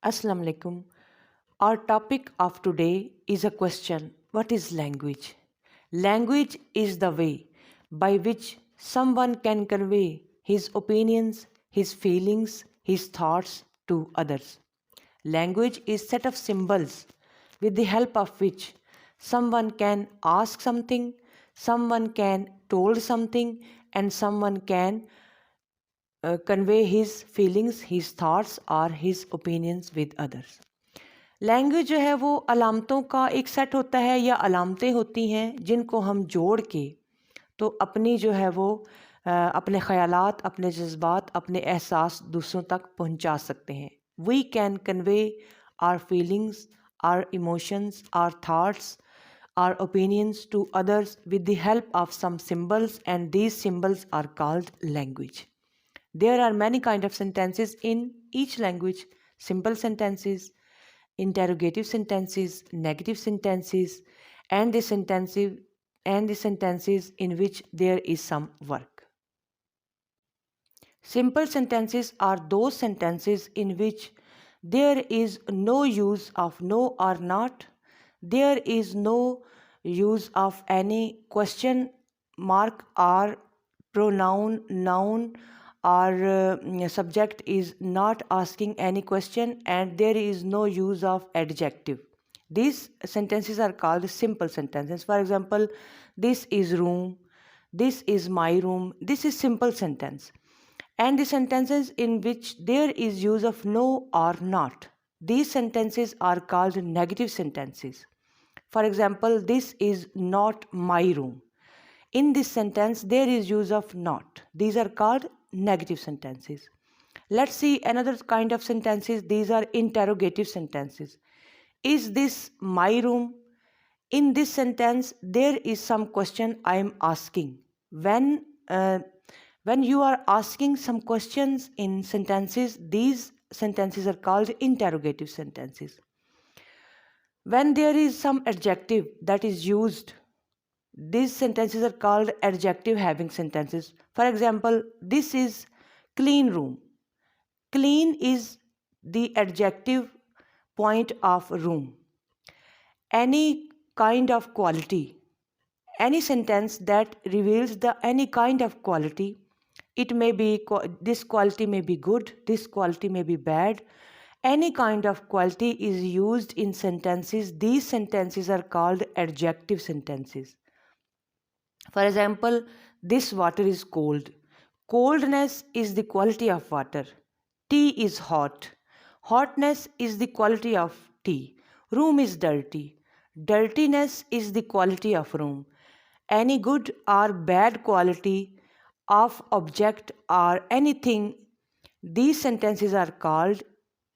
Assalamu alaikum. Our topic of today is a question: what is language? Language is the way by which someone can convey his opinions, his feelings, his thoughts to others. Language is set of symbols with the help of which someone can ask something, someone can told something, and someone can convey his feelings, his thoughts or his opinions with others. Language जो है वो अलामतों का एक set होता है या अलामतें होती हैं जिनको हम जोड़ के तो अपनी जो है वो अपने ख़यालात, अपने जज्बात, अपने एहसास दूसरों तक पहुंचा सकते हैं. We can convey our feelings, our emotions, our thoughts, our opinions to others with the help of some symbols, and these symbols are called language. There are many kind of sentences in each language: simple sentences, interrogative sentences, negative sentences, and the sentences in which there is some work. Simple sentences are those sentences in which there is no use of no or not. There is no use of any question mark or pronoun, noun, or subject is not asking any question, and there is no use of adjective. These sentences are called simple sentences. For example, this is room, this is my room. This is simple sentence. And the sentences in which there is use of no or not, these sentences are called negative sentences. For example, this is not my room. In this sentence, there is use of not. These are called negative sentences. Let's see another kind of sentences. These are interrogative sentences. Is this my room? In this sentence, there is some question I am asking. When you are asking some questions in sentences, these sentences are called interrogative sentences. When there is some adjective that is used, these sentences are called adjective having sentences. For example, this is clean room. Clean is the adjective point of room. Any kind of quality, any sentence that reveals the any kind of quality, it may be this quality may be good, this quality may be bad. Any kind of quality is used in sentences. These sentences are called adjective sentences. For example, this water is cold. Coldness is the quality of water. Tea is hot. Hotness is the quality of tea. Room is dirty. Dirtiness is the quality of room. Any good or bad quality of object or anything, these sentences are called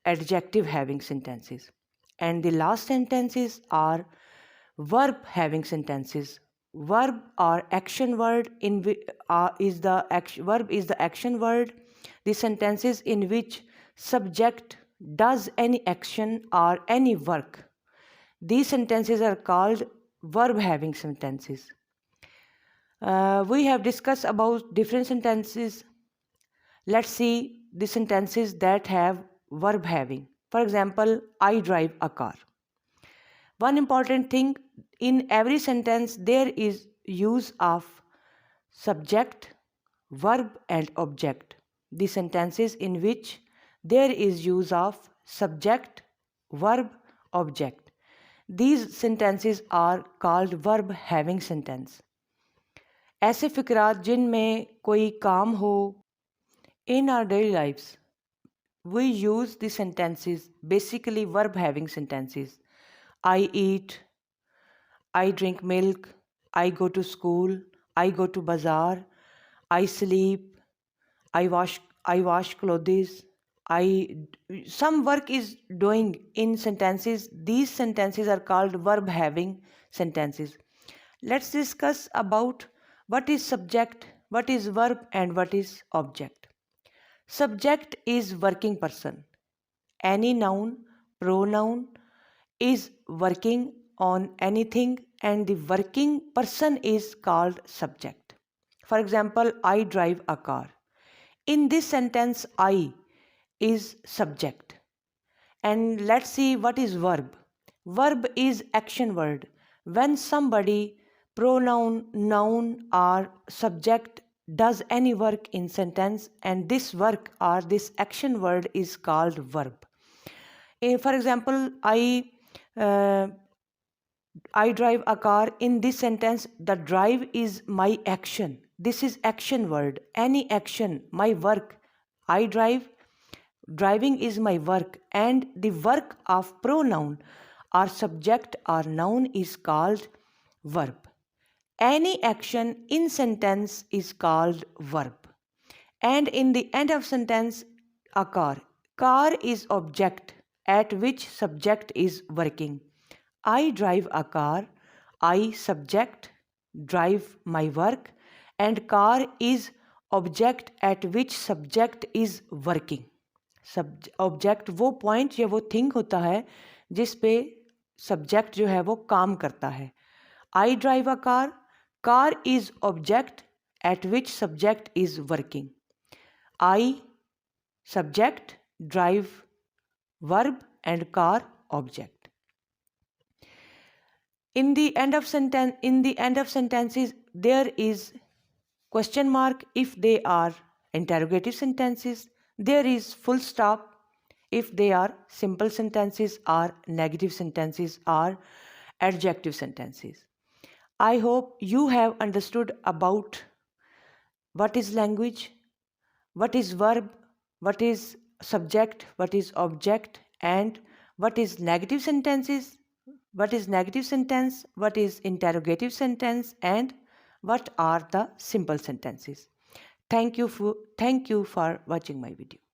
adjective having sentences. And the last sentences are verb having sentences. Verb or action word verb is the action word. The sentences in which subject does any action or any work. These sentences are called verb having sentences. We have discussed about different sentences. Let's see the sentences that have verb having. For example, I drive a car. One important thing, in every sentence there is use of subject, verb and object. The sentences in which there is use of subject, verb, object. These sentences are called verb having sentence. ऐसे फ़िक्रात जिनमें कोई काम हो. In our daily lives, we use the sentences, basically verb having sentences. I eat, I drink milk, I go to school, I go to bazaar, I sleep, I wash clothes, some work is doing in sentences. These sentences are called verb having sentences. Let's discuss about what is subject, what is verb, and what is object. Subject is working person. Any noun, pronoun is working on anything, and the working person is called subject. For example, I drive a car. In this sentence, I is subject And let's see what is verb. Verb is action word. When somebody, pronoun, noun or subject does any work in sentence and this work or this action word is called verb. For example, uh, I drive a car. In this sentence, the drive is my action. This is action word. Any action, my work. I drive. Driving is my work. And the work of pronoun or subject or noun is called verb. Any action in sentence is called verb. And in the end of sentence, a car. Car is object at which subject is working. I drive a car. I subject drive my work and car is object at which subject is working. Object वो point या वो thing होता है जिस पे subject जो है वो काम करता है. I drive a car. Car is object at which subject is working. I subject, drive verb and car object. In the end of sentences there is question mark if they are interrogative sentences. There is full stop if they are simple sentences or negative sentences or adjective sentences. I hope you have understood about what is language, what is verb, what is subject, what is object, and what is negative sentences, what is negative sentence, what is interrogative sentence, and what are the simple sentences. Thank you for watching my video.